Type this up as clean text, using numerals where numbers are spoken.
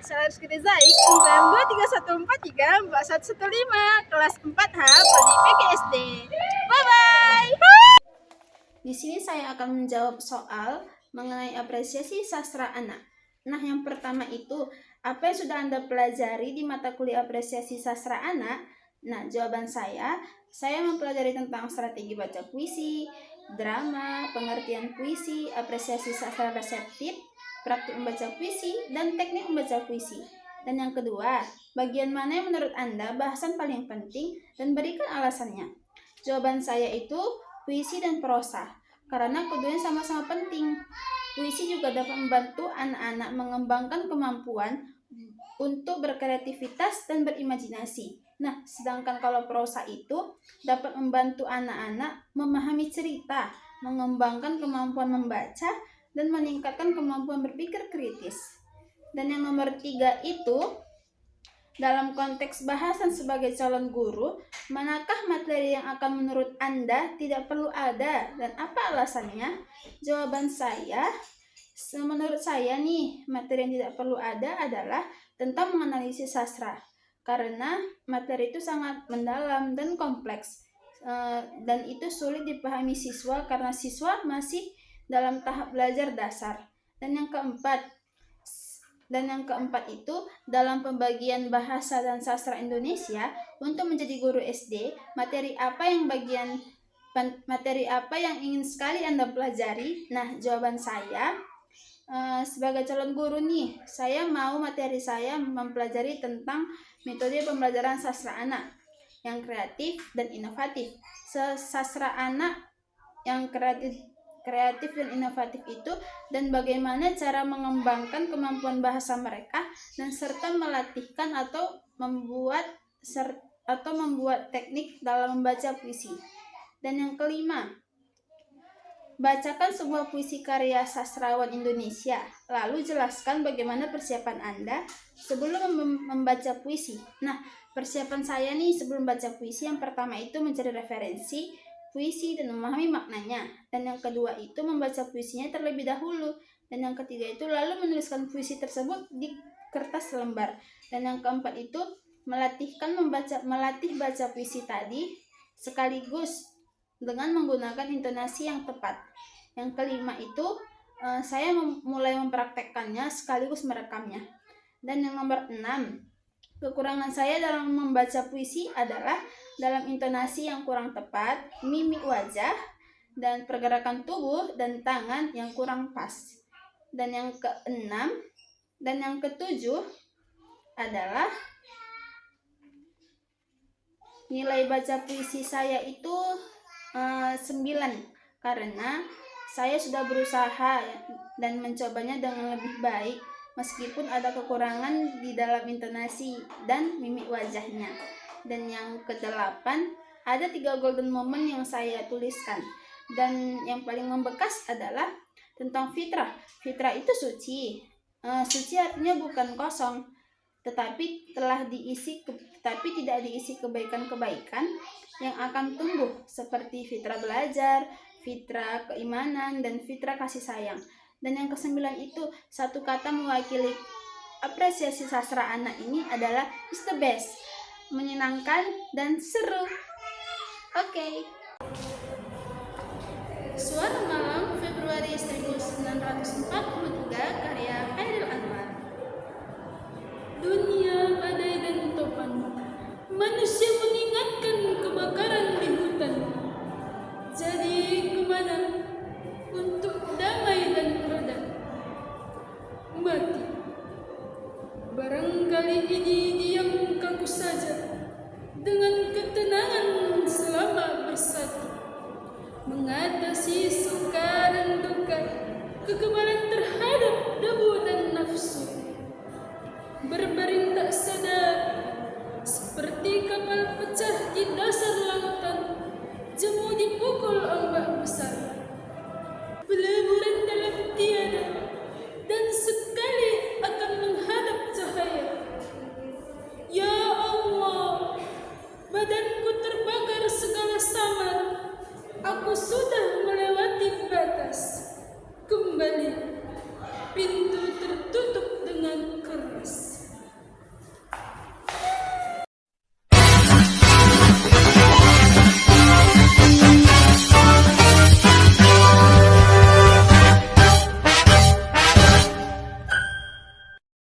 Saya Rizky Zaik, NPM 231434115, kelas 4H, Prodi PGSD. Bye-bye! Di sini saya akan menjawab soal mengenai apresiasi sastra anak. Nah, yang pertama itu, apa yang sudah Anda pelajari di mata kuliah apresiasi sastra anak? Nah, jawaban saya mempelajari tentang strategi baca puisi, drama, pengertian puisi, apresiasi sastra reseptif, praktik membaca puisi, dan teknik membaca puisi. Dan yang kedua, bagian mana yang menurut Anda bahasan paling penting dan berikan alasannya. Jawaban saya itu puisi dan prosa, karena keduanya sama-sama penting. Puisi juga dapat membantu anak-anak mengembangkan kemampuan untuk berkreativitas dan berimajinasi. Nah, sedangkan kalau prosa itu dapat membantu anak-anak memahami cerita, mengembangkan kemampuan membaca, dan meningkatkan kemampuan berpikir kritis. Dan yang nomor 3 itu, dalam konteks bahasan sebagai calon guru, manakah materi yang akan menurut Anda tidak perlu ada dan apa alasannya? Jawaban saya, menurut saya nih, materi yang tidak perlu ada adalah tentang menganalisis sastra. Karena materi itu sangat mendalam dan kompleks, dan itu sulit dipahami siswa karena siswa masih dalam tahap belajar dasar. Dan yang keempat itu, dalam pembagian bahasa dan sastra Indonesia, untuk menjadi guru SD, materi apa yang ingin sekali Anda pelajari? Nah, jawaban saya, sebagai calon guru nih, saya mau materi saya mempelajari tentang metode pembelajaran sastra anak yang kreatif dan inovatif. Sastra anak yang kreatif dan inovatif itu, dan bagaimana cara mengembangkan kemampuan bahasa mereka, dan serta melatihkan atau membuat teknik dalam membaca puisi. Dan yang kelima, bacakan sebuah puisi karya sastrawan Indonesia, lalu jelaskan bagaimana persiapan Anda sebelum membaca puisi. Nah, persiapan saya nih sebelum baca puisi, yang pertama itu mencari referensi puisi dan memahami maknanya. Dan yang kedua itu membaca puisinya terlebih dahulu. Dan yang ketiga itu lalu menuliskan puisi tersebut di kertas lembar. Dan yang keempat itu melatih baca puisi tadi sekaligus dengan menggunakan intonasi yang tepat. Yang kelima itu saya mulai mempraktekkannya sekaligus merekamnya. Dan yang nomor 6, kekurangan saya dalam membaca puisi adalah dalam intonasi yang kurang tepat, mimik wajah, dan pergerakan tubuh dan tangan yang kurang pas. Dan yang keenam dan yang ketujuh adalah nilai baca puisi saya itu 9, karena saya sudah berusaha dan mencobanya dengan lebih baik meskipun ada kekurangan di dalam intonasi dan mimik wajahnya. Dan yang ke-8, ada 3 golden moment yang saya tuliskan. Dan yang paling membekas adalah tentang fitrah. Fitrah itu suci. Suci artinya bukan kosong, tetapi tidak diisi kebaikan-kebaikan yang akan tumbuh, seperti fitrah belajar, fitrah keimanan, dan fitrah kasih sayang. Dan yang ke-9 itu, satu kata mewakili apresiasi sastra anak ini adalah is the best, menyenangkan dan seru. Oke. Suara Malam, Februari 1943, karya Khairil Anwar. Dunia badai dan topan, manusia mengingatkan kebakaran di hutan. Jadi kemana untuk damai dan redam? Mati. Barangkali ini diam kaku saja, dengan ketenangan selama bersatu, mengatasi suka dan duka, kekebalan terhadap debu dan nafsu. Berbaring tak sadar, seperti kapal pecah di dasar lautan, jemu dipukul ombak besar, peleburan dalam tiada, dan sekali akan menghadap cahaya. Ya Allah, badanku terbakar segala samar, aku sudah melewati batas. Kembali, pintu